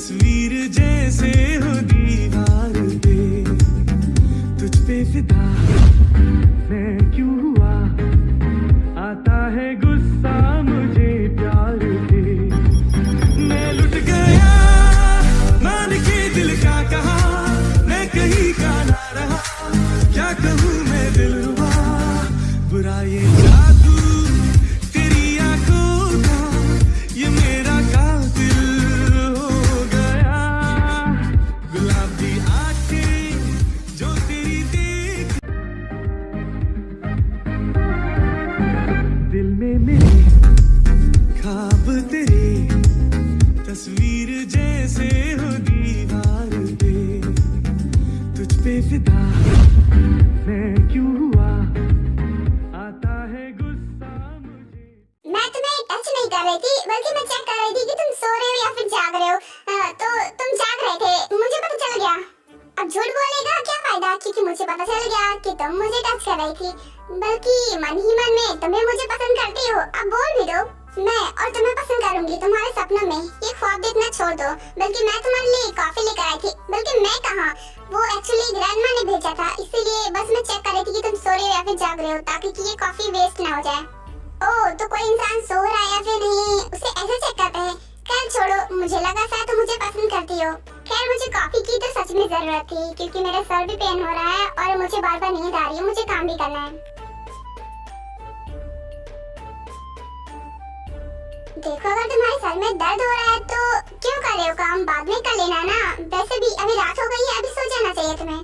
तस्वीर जैसे हो दीवार पे, तुझ पे फिदा मैं क्यों हुआ, आता है गुस्सा मुझे प्यार पे। मैं लुट गया मान के दिल का कहा, मैं कहीं का ना रहा, क्या कहूँ मैं दिलरुबा। बुरा ये जादू तेरी आंखों का, ये मेरा कातिल हो गया। गुलाबी आंखें जो तेरी देख, दिल में मेरे ख्वाब तेरे, तस्वीर जैसे हो दीवार पे, तुझ पे फिदा मैं क्यों हुआ, आता है गुस्सा मुझे। मैं तुम्हें टच नहीं कर रही थी, बल्कि मैं चेक कर रही थी कि तुम सो रहे हो या फिर जाग रहे हो। तो तुम जाग रहे थे, मुझे पता चल गया। अब झूठ बोलने का क्या फायदा, क्योंकि मुझे पता चल गया कि तुम मुझे टच कर रही थी। बल्कि मन ही मन में तुम्हें मुझे पसंद करती हो। अब बोल भी दो, मैं और तुम्हें पसंद करूंगी तुम्हारे सपनों में। ये ख्वाब देखना छोड़ दो, बल्कि मैं तुम्हारे लिए कॉफी लेकर आई थी। बल्कि मैं कहाँ, वो एक्चुअली ग्रैंडमा ने भेजा था, इसीलिए बस मैं चेक कर रही थी कि तुम सो रहे हो या फिर जाग रहे हो, ताकि कि ये कॉफी वेस्ट ना हो जाए। ओह, तो कोई इंसान सो रहा है या फिर नहीं, उसे ऐसे चेक करते हैं। खैर छोड़ो, मुझे लगा शायद तुम मुझे पसंद करती हो। खैर मुझे कॉफी की तो सच में जरूरत थी, क्योंकि मेरा सर भी पेन हो रहा है और मुझे बार बार नींद आ रही है, मुझे काम भी करना है। देखो, अगर तुम्हारे सर में दर्द हो रहा है तो क्यों कर रहे हो काम, बाद में कर लेना ना। वैसे भी अभी रात हो गई है, अभी सो जाना चाहिए तुम्हें।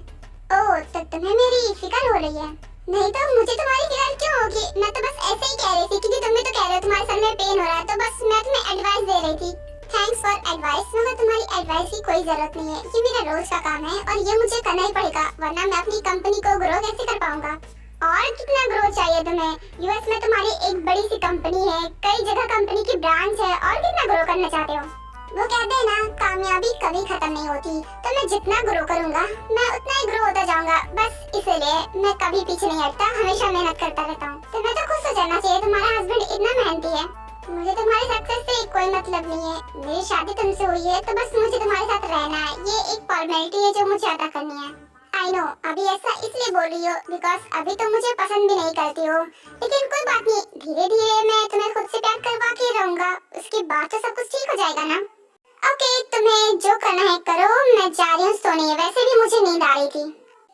ओह, तो तुम्हें मेरी फिक्र हो रही है। नहीं तो मुझे तुम्हारी फिक्र क्यों होगी, मैं तो बस ऐसे ही कह रही थी, क्योंकि तुम भी तो कह रहे हो तुम्हारे सर में पेन हो रहा है, तो बस मैं तुम्हें एडवाइस दे रही थी। थैंक्स फॉर एडवाइस, मगर तुम्हारी एडवाइस की कोई जरूरत नहीं है। ये मेरा रोज का काम है और ये मुझे करना ही पड़ेगा, वरना मैं अपनी कंपनी को ग्रो कैसे कर पाऊंगा। और कितना ग्रो चाहिए तुम्हें, यूएस में तुम्हारी एक बड़ी सी कंपनी है, कई जगह कंपनी की ब्रांच है, और कितना ग्रो करना चाहते हो। वो कहते हैं ना, कामयाबी कभी खत्म नहीं होती, तो मैं जितना ग्रो करूंगा मैं उतना ही ग्रो होता जाऊंगा। बस इसीलिए मैं कभी पीछे नहीं हटता, हमेशा मेहनत करता रहता हूँ। तुम्हें तो खुश हो जाना चाहिए, तुम्हारा हस्बैंड इतना मेहनती है। मुझे तुम्हारी सक्सेस से कोई मतलब नहीं है, मेरी शादी तुमसे हुई है तो बस मुझे तुम्हारे साथ रहना है, ये एक फॉर्मेलिटी है जो मुझे अदा करनी है। आई नो, अभी ऐसा इसलिए बोल रही हो बिकॉज अभी तुम मुझे पसंद भी नहीं करती हो, लेकिन कोई बात नहीं, धीरे धीरे मैं तुम्हें खुद से प्यार करवा के रहूंगा, उसके बाद तो सब कुछ ठीक हो जाएगा ना। ओके, तुम्हें जो करना है करो, मैं जा रही हूँ सोने। वैसे भी मुझे नींद आ रही थी।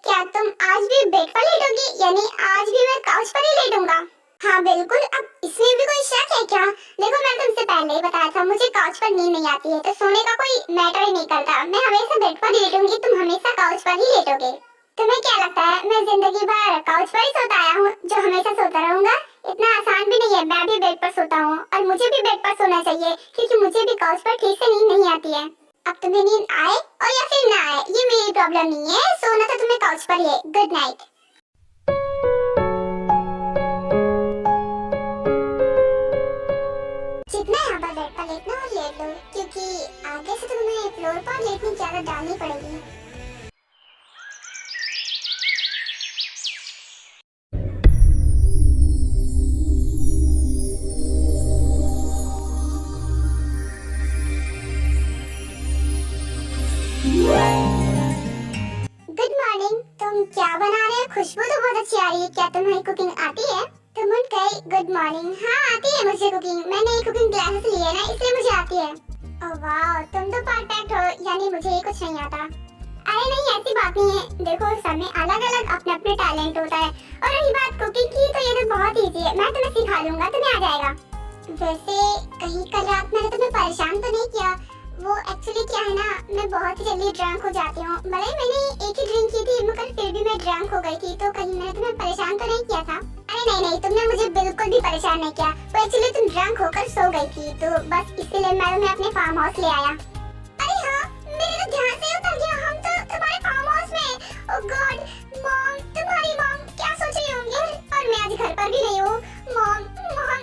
क्या तुम आज भी बेड पर लेटोगी, यानी आज भी मैं काउच पर ही लेटूंगा? हाँ बिल्कुल, अब इसमें भी कोई शक है क्या? देखो, मैं तुमसे पहले ही बताया था, मुझे काउच पर नींद नहीं आती है, तो सोने का कोई मैटर ही नहीं करता। मैं हमेशा बेड पर ही लेटूंगी, तुम हमेशा काउच पर ही लेटोगे। तुम्हें क्या लगता है मैं जिंदगी भर काउच पर ही सोता आया हूँ, जो हमेशा सोता रहूंगा? इतना आसान भी नहीं है, मैं भी बेड पर सोता हूँ और मुझे भी बेड पर सोना चाहिए, क्योंकि मुझे भी काउच पर ठीक से नींद नहीं आती है। अब तुम्हें नींद आए और या फिर ना आए, ये मेरी प्रॉब्लम नहीं है, सोना तो तुम्हें काउच पर ही है। Good night. जितना यहाँ पर बेड पर लेटना और लेट लो, क्योंकि आगे से तुम्हें फ्लोर पर लेटने की आदत डालनी पड़ेगी। गुड मॉर्निंग, तुम क्या बना रहे हो? खुशबू तो बहुत अच्छी आ रही है, क्या तुम्हें कुकिंग आती है? तुम उठ गई। Good morning. हाँ, आती है मुझे कुकिंग, मैंने कुकिंग क्लासेस ली है ना, इसलिए मुझे आती है। ओह वाह, तुम तो परफेक्ट हो, यानी मुझे ही कुछ नहीं आता। अरे नहीं, ऐसी बात नहीं है, देखो सब में अलग अलग अपने अपने टैलेंट होता है। और रही बात कुकिंग की, तो ये तो बहुत इजी है, मैं तुम्हें सिखा दूंगा, तुम्हें आ जाएगा। वैसे कहीं कल रात मैंने तुम्हें परेशान तो नहीं किया? वो एक्चुअली क्या है ना, मैं बहुत ही जल्दी ड्रंक हो जाती हूँ। भले मैंने एक ही ड्रिंक की थी, मगर फिर भी मैं ड्रंक हो गई थी, तो कहीं मैंने तुम्हें परेशान तो नहीं किया था? अरे नहीं नहीं, तुमने मुझे बिल्कुल भी परेशान नहीं किया। वो एक्चुअली तुम ड्रंक होकर सो गई थी, तो बस इसीलिए मैं तुम्हें अपने फार्म हाउस ले आया। अरे हाँ, मेरे तो ध्यान से उतर गया, हम तो तुम्हारे फार्म हाउस में। ओह गॉड, मॉम, तुम्हारी मॉम क्या सोच रही होंगी? और मैं आज घर पर भी नहीं हूँ। मॉम,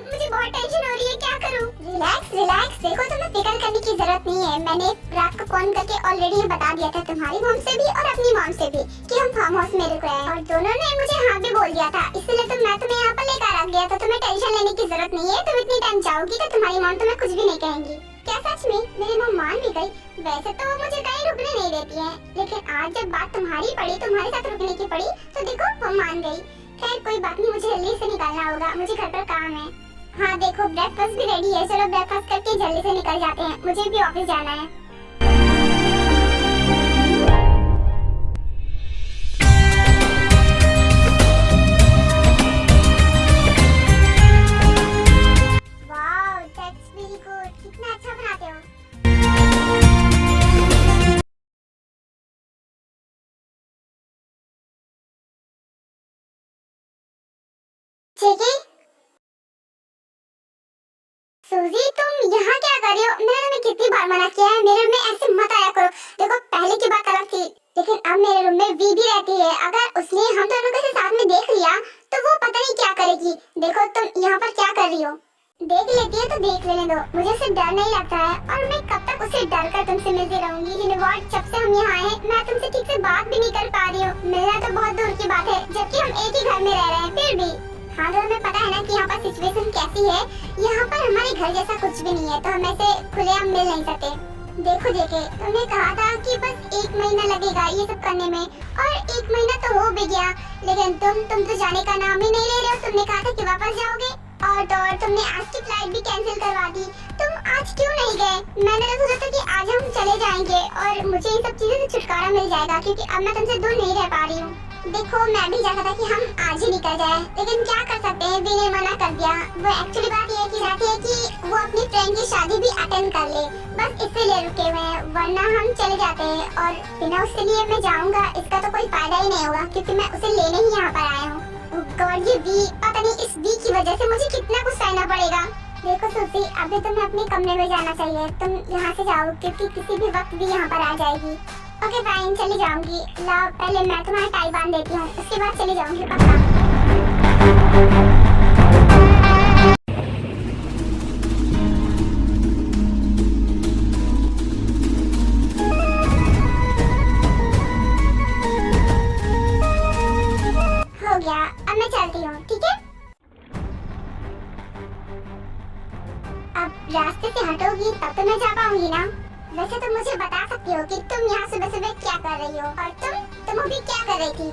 मुझे बहुत टेंशन हो रही है, क्या करूँ? रिलैक्स रिलैक्स, देखो तुम्हें फिक्र करने की जरूरत नहीं है। मैंने रात को फोन करके ऑलरेडी बता दिया था तुम्हारी मॉम से भी और अपनी मॉम से भी कि हम फार्म हाउस में रुक रहे हैं, और दोनों ने मुझे हाँ भी बोल दिया था, इसलिए तो मैं तुम्हें यहाँ पर लेकर आ गया। तो तुम्हें टेंशन लेने की जरूरत नहीं है, तुम इतनी टाइम जाओगी तो तुम्हारी मॉम तुम्हें कुछ भी नहीं कहेंगी। क्या सच में मेरी मॉम मान भी गई? वैसे तो वो मुझे कहीं रुकने नहीं देती है, लेकिन आज जब बात तुम्हारी पड़ी, तुम्हारे साथ रुकने की पड़ी, तो देखो वो मान गई। खैर कोई बात नहीं, मुझे जल्दी से निकलना होगा, मुझे घर पर काम है। हाँ देखो ब्रेकफास्ट भी रेडी है, चलो ब्रेकफास्ट करके जल्दी से निकल जाते हैं, मुझे भी ऑफिस जाना है। वाओ दैट्स वेरी गुड, कितना अच्छा बनाते हो। जेके, सूजी तुम यहाँ क्या कर रही हो? मैंने तुम्हें कितनी बार मना किया है मेरे रूम में ऐसे मत आया करो। देखो पहले की बात अलग थी, लेकिन अब मेरे रूम में वी भी रहती है। अगर उसने हम दोनों को साथ में देख लिया तो वो पता नहीं क्या करेगी। देखो तुम यहाँ पर क्या कर रही हो? देख लेती है तो देख लेने दो, मुझे उससे डर नहीं लगता है और मैं कब तक उसे डर कर तुमसे मिलती रहूंगी। यू नो व्हाट, जब से हम यहाँ आए हैं मैं तुमसे ठीक से बात भी नहीं कर पा रही हूँ। मिलना तो बहुत दूर की बात है, जबकि हम एक ही घर में रह रहे हैं फिर भी। हाँ तो हमें पता है ना कि यहाँ पर सिचुएशन कैसी है। यहाँ पर हमारे घर जैसा कुछ भी नहीं है, तो हम ऐसे खुलेआम मिल नहीं सकते। देखो जेके, तुमने कहा था कि बस 1 महीना लगेगा ये सब करने में, और 1 महीना तो हो भी गया, लेकिन तुम तो जाने का नाम ही नहीं ले रहे हो। तुमने कहा था कि वापस जाओगे, और तो और तुमने आज की फ्लाइट भी कैंसिल करवा दी। तुम आज क्यों नहीं गए? मैंने तो सोचा था कि आज हम चले जाएंगे और मुझे इन सब चीजों से छुटकारा मिल जाएगा, क्योंकि अब मैं तुमसे दूर नहीं रह पा रही हूँ। देखो मैं भी चाहता था कि हम आज ही निकल जाए, लेकिन क्या कर सकते हैं, वी ने मना कर दिया। वो एक्चुअली बात ये की चाहती है कि वो अपनी फ्रेंड की शादी भी अटेंड कर ले, बस इसलिए रुके हुए हैं, वरना हम चले जाते हैं। और बिना उसके लिए मैं जाऊंगा इसका तो कोई फायदा ही नहीं होगा, क्योंकि मैं उसे लेने ही यहाँ पर आया हूँ। गॉड ये वी, पता नहीं इस वी की वजह से मुझे कितना कुछ सहना पड़ेगा। देखो सूजी, अभी तुम्हें अपने कमरे में जाना चाहिए, तुम यहाँ से जाओ, क्योंकि किसी भी वक्त भी यहाँ पर आ जाएगी। ओके फाइन, चली जाऊंगी। लाओ पहले मैं तुम्हारा टाई बांध देती हूँ, उसके बाद चली जाऊंगी पक्का। हो गया, अब मैं चलती हूँ, ठीक है? अब रास्ते से हटोगी तब तो मैं जा पाऊंगी ना। वैसे तुम मुझे बता सकती हो कि तुम यहाँ सुबह सुबह क्या कर रही हो, और तुम अभी क्या कर रही थी?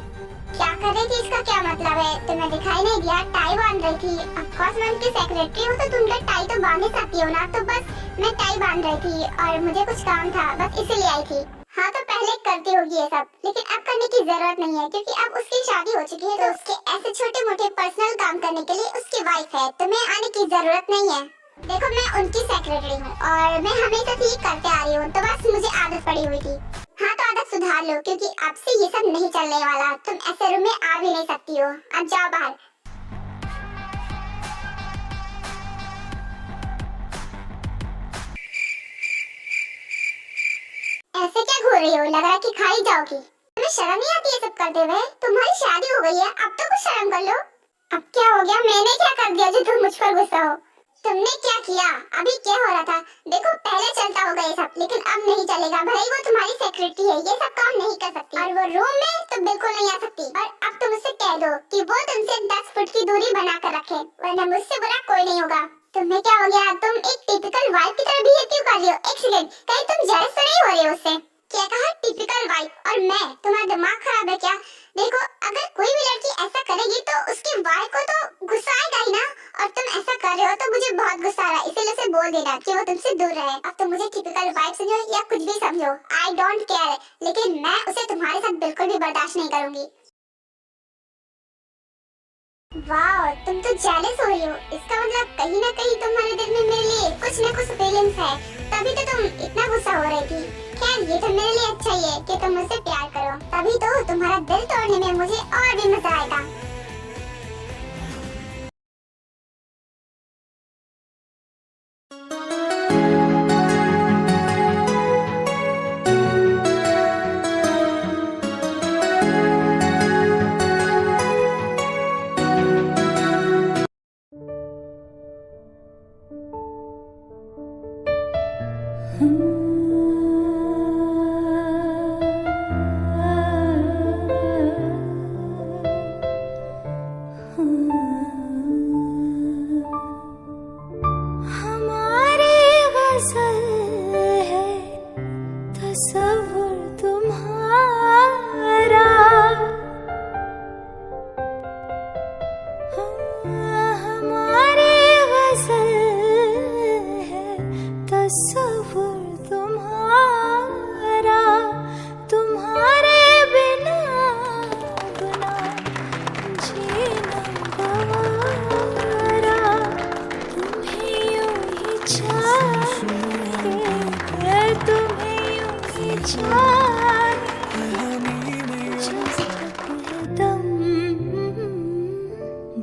क्या कर रही थी इसका क्या मतलब है? तुम्हें दिखाई नहीं दिया? टाई बांध रही थी। ऑफ कोर्स मैं उनकी सेक्रेटरी हूँ, तो तुम टाई तो बांध ही सकती हो ना। तो बस मैं टाई बांध रही थी और मुझे कुछ काम था, बस इसीलिए आई थी। हाँ तो पहले करती होगी ये सब, लेकिन अब करने की जरूरत नहीं है, क्योंकि अब उसकी शादी हो चुकी है। तो उसके ऐसे छोटे मोटे पर्सनल काम करने के लिए उसकी वाइफ है, तुम्हें आने की जरूरत नहीं है। देखो मैं उनकी सेक्रेटरी हूँ और मैं हमेशा से ही करते आ रही हूँ, तो बस मुझे आदत पड़ी हुई थी। हाँ तो आदत सुधार लो, क्योंकि अब से ये सब नहीं चलने वाला। तुम ऐसे रूम में आ भी नहीं सकती हो, अब जाओ बाहर। ऐसे क्या घूर रही हो? लग रहा है कि खा ही जाओगी। तुम्हें शर्म नहीं आती ये सब करते हुए? तुम्हारी शादी हो गई है, अब तो कुछ शर्म कर लो। अब क्या हो गया? मैंने क्या कर दिया जो तुम मुझ पर गुस्सा हो? तुमने क्या किया? अभी क्या हो रहा था? देखो पहले चलता होगा ये सब, लेकिन अब नहीं चलेगा। भाई वो तुम्हारी सेक्रेटरी है, ये सब काम नहीं कर सकती, और वो रूम में तो बिल्कुल नहीं आ सकती। और अब तुम उससे कह दो कि वो तुमसे 10 फुट की दूरी बना कर रखे, वरना मुझसे बुरा कोई नहीं होगा। तुम्हें क्या हो गया? तुम एक टिपिकल वाइफ की तरह बिहेव क्यों कर रही हो? एक सेकंड, कहीं तुम जेलस तो नहीं हो रही हो उससे? क्या कहा? Typical wife? और मैं? तुम्हारा दिमाग खराब है क्या? देखो अगर कोई भी लड़की ऐसा करेगी तो उसकी वाइफ को तो गुस्सा आएगा ही ना, और तुम ऐसा कर रहे हो तो मुझे बहुत गुस्सा आ रहा है, इसलिए उसे बोल देना कि वो तुमसे दूर रहे। अब तुम मुझे टिपिकल वाइफ समझो या कुछ भी समझो, आई डोंट केयर, लेकिन मैं उसे तुम्हारे साथ बिल्कुल भी बर्दाश्त नहीं करूंगी। वाह तुम तो जेलस हो रही हो, इसका मतलब कहीं ना कहीं तुम्हारे दिल में मेरे लिए कुछ ना कुछ फीलिंग्स है, तभी तो तुम इतना गुस्सा हो रही थी। खैर ये तो मेरे लिए अच्छा ही है कि तुम मुझसे प्यार करो, तभी तो तुम्हारा दिल तोड़ने में मुझे और भी मजा आएगा।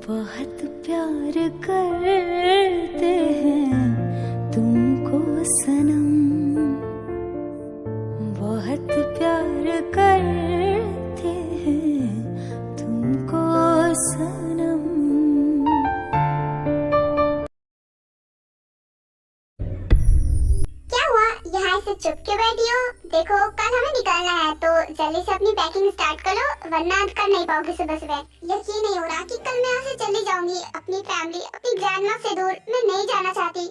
बहुत प्यार करते हैं तुमको सनम, बहुत प्यार करते हैं तुमको सनम। क्या हुआ, यहाँ से चुप क्यों बैठी हो? देखो कल हमें निकलना है तो जल्दी से अपनी पैकिंग स्टार्ट करो, वरना कर नहीं पाओगे सुबह सुबह। यकीन नहीं हो रहा कि कल मैं यहाँ से चली जाऊंगी, अपनी फैमिली, अपनी ग्रैंडमा से दूर। मैं नहीं जाना चाहती।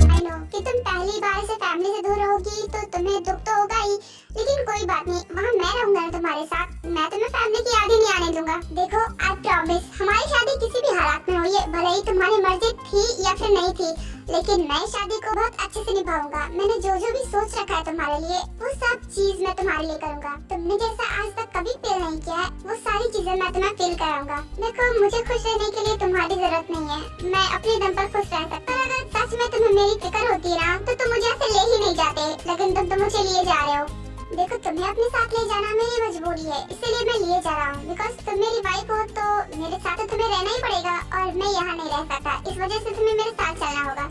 आई नो कि तुम पहली बार से फैमिली से दूर रहोगी तो तुम्हें दुख तो होगा ही, लेकिन कोई बात नहीं, वहाँ मैं रहूंगा ना तुम्हारे साथ। मैं तुम्हें फैमिली की यादें नहीं आने दूंगा। देखो आई प्रॉमिस, हमारी शादी किसी भी हालात में हुई है, भले ही तुम्हारी मर्जी थी या फिर नहीं थी, लेकिन मैं शादी को बहुत अच्छे से निभाऊंगा। मैंने जो जो भी सोच रखा है तुम्हारे लिए, वो सब चीज मैं तुम्हारे लिए करूंगा। तुमने जैसा आज तक कभी फील नहीं किया है, वो सारी चीजें मैं तुम्हें फील कराऊंगा। देखो मुझे खुश रहने के लिए तुम्हारी जरूरत नहीं है, मैं अपने दम पर खुश रह सकता। अगर सच में तुम्हें मेरी फिक्र होती ना तो तुम मुझे ऐसे ले ही नहीं जाते, लेकिन तुम तो मुझे लिए जा रहे हो। देखो तुम्हें अपने साथ ले जाना मेरी मजबूरी है, इसलिए मैं लिए जा रहा हूँ। बिकॉज तुम मेरी वाइफ हो तो मेरे साथ तो तुम्हें रहना ही पड़ेगा, और मैं यहाँ नहीं रह सकता, इस वजह से तुम्हें मेरे साथ चलना होगा।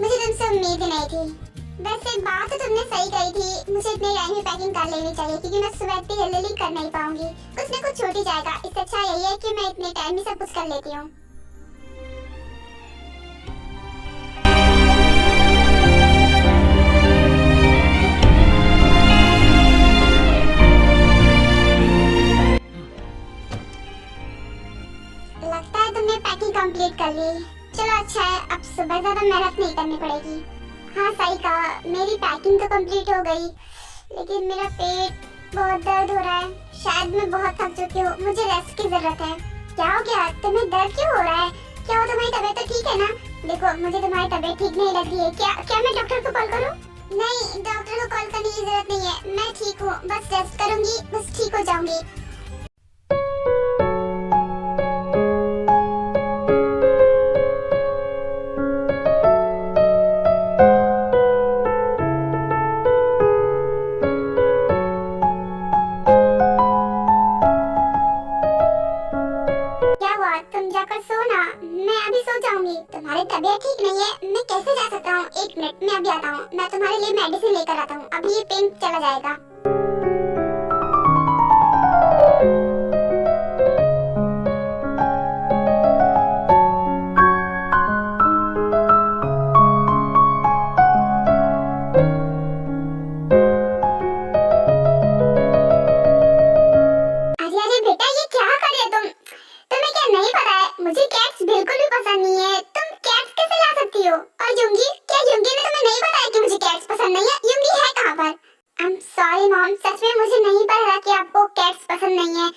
मुझे तुमसे उम्मीद ही नहीं थी। वैसे बात तो तुमने सही कही थी, मुझे इतने टाइम में पैकिंग कर लेनी चाहिए, क्योंकि मैं सुबह इतनी जल्दी कर नहीं पाऊंगी। कुछ न कुछ छूट ही जाएगा, इससे अच्छा यही है कि मैं इतने टाइम में सब कुछ कर लेती हूँ। लगता है तुमने पैकिंग कंप्लीट कर ली। चलो अच्छा है, अब सुबह ज्यादा मेहनत नहीं करनी पड़ेगी। हाँ सही कहा, मेरी पैकिंग तो कंप्लीट हो गई, लेकिन मेरा पेट बहुत दर्द हो रहा है। शायद मैं बहुत थक चुकी हूँ, मुझे रेस्ट की जरूरत है। क्या हो गया, तुम्हें दर्द क्यों हो रहा है? क्या हो, तुम्हारी तबीयत तो ठीक है ना? देखो मुझे तुम्हारी तबीयत ठीक नहीं लग रही है। क्या मैं डॉक्टर को कॉल करूँ? नहीं, डॉक्टर को कॉल करने की जरूरत नहीं है, मैं ठीक हूँ, बस रेस्ट करूंगी, बस ठीक हो जाऊंगी। तुम जाकर सो ना, मैं अभी सो जाऊंगी। तुम्हारी तबीयत ठीक नहीं है, मैं कैसे जा सकता हूँ? एक मिनट, मैं अभी आता हूँ। मैं तुम्हारे लिए मेडिसिन लेकर आता हूँ, अभी ये पेन चला जाएगा। अरे अरे बेटा, ये क्या कर रहे हो तुम? तुम्हें क्या नहीं पता है, मुझे कैट्स बिल्कुल भी पसंद नहीं है। तुम कैट्स कैसे ला सकती हो? और यूंगी, क्या यूंगी ने तुम्हें नहीं बताया कि मुझे कैट्स पसंद नहीं है? यूंगी है कहाँ पर? आई एम सॉरी मॉम, सच में मुझे नहीं पता कि आपको कैट्स पसंद नहीं है।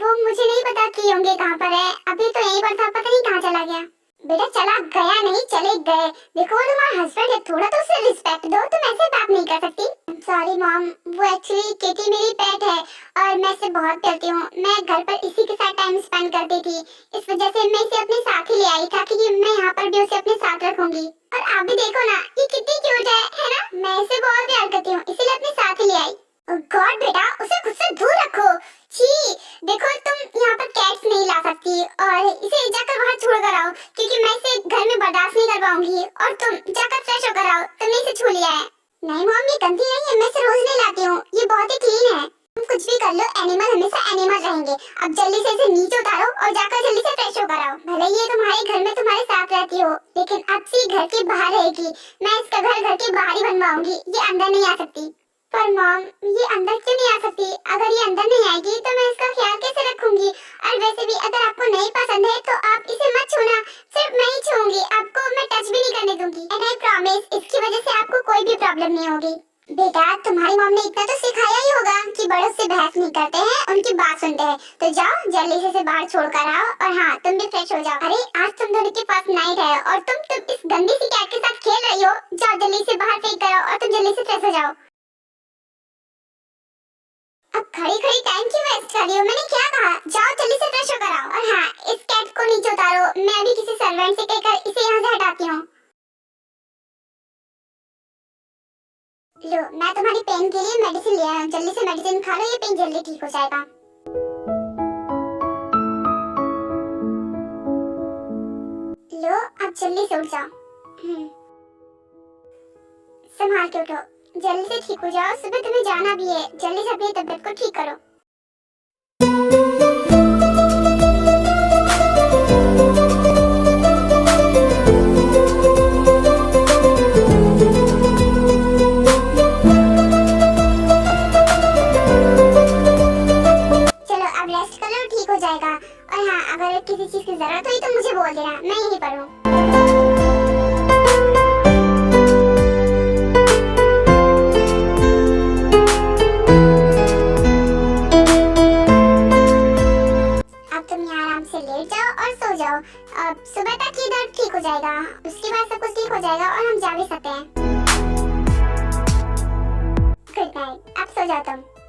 वो मुझे नहीं पता कि यूंगी कहाँ पर है। अभी तो यहीं पर था, पता नहीं कहाँ चला गया। बेटा चला गया नहीं, चले गए। देखो वो तुम्हारा हस्बैंड है, थोड़ा तो उसे रिस्पेक्ट दो, तुम ऐसे बात नहीं कर सकती। सॉरी मॉम, वो एक्चुअली किटी मेरी पेट है और मैं इसे बहुत प्यारती हूँ। मैं घर पर इसी के साथ टाइम स्पेंड करती थी, इस वजह से मैं इसे अपने साथ ही ले आई था कि मैं यहाँ पर भी उसे अपने साथ रखूंगी। और आप भी देखो ना, ये कितनी क्यूट है ना? मैं इसे बहुत प्यार करती हूँ, इसीलिए अपने साथ ही ले आई। गॉड बेटा, उसे खुद से दूर रखो। छी, देखो तुम यहाँ पर कैट्स नहीं ला सकती, और इसे जाकर वहाँ छोड़ कर आओ, क्योंकि मैं इसे घर में बर्दाश्त नहीं कर पाऊंगी। और तुम जाकर फ्रेश होकर आओ, तुमने इसे छू लिया है। नहीं मॉम, ये गंदी नहीं है, मैं इसे रोज नहीं लाती हूँ, ये बहुत ही क्लीन है। तुम कुछ भी कर लो, एनिमल हमेशा एनिमल रहेंगे। अब जल्दी से इसे नीचे उतारो और जाकर जल्दी से फ्रेश होकर आओ। भले ये तुम्हारे घर में तुम्हारे साथ रहती हो, लेकिन अब से घर के बाहर रहेगी। मैं इसका घर के बाहर ही बनवाऊंगी, ये अंदर नहीं आ सकती। पर मॉम, ये अंदर क्यों नहीं आ सकती? अगर ये अंदर नहीं आएगी तो मैं इसका ख्याल कैसे रखूंगी? और वैसे भी अगर आपको नहीं पसंद है तो आप इसे मत छूना, सिर्फ मैं ही छूंगी, आपको मैं टच भी नहीं करने दूंगी। एंड आई प्रॉमिस, इसकी वजह से आपको कोई भी प्रॉब्लम नहीं होगी। बेटा तुम्हारी मॉम ने इतना तो सिखाया ही होगा कि बड़ों से बहस नहीं करते हैं, उनकी बात सुनते हैं। तो जाओ जल्दी से इसे बाहर छोड़ कर आओ, और हाँ तुम भी फ्रेश हो जाओ। अरे आज तुम दोनों के पास नाइट है और तुम इस गंदी सी कैट के साथ खेल रही हो। जाओ जल्दी से बाहर फेंक कर आओ और तुम जल्दी से फ्रेश हो जाओ। अब खड़ी खड़ी टाइम क्यों वेस्ट कर रही हो? मैंने क्या कहा? जाओ जल्दी से फ्रेश होकर आओ। और हाँ, इस कैट को नीचे उतारो, मैं अभी किसी सर्वेंट से कहकर इसे यहाँ से हटाती हूँ। लो, मैं तुम्हारी पेन के लिए मेडिसिन ले आया हूँ। जल्दी से मेडिसिन खा लो, ये पेन जल्दी ठीक हो जाएगा। लो, अब जल्दी से उठ जाओ। संभाल के उठो, जल्दी से ठीक हो जाओ। सुबह तुम्हें जाना भी है, जल्दी से अपनी तबीयत को ठीक करो। ठीक हो जाएगा। और हाँ, अगर किसी चीज की जरूरत हुई तो मुझे बोल देना, मैं यहीं पर हूँ। अब तुम यहाँ आराम से लेट जाओ और सो जाओ। अब सुबह तक ये दर्द ठीक हो जाएगा, उसके बाद सब कुछ ठीक हो जाएगा और हम जा भी सकते हैं। गुड नाइट, अब सो जाओ तुम।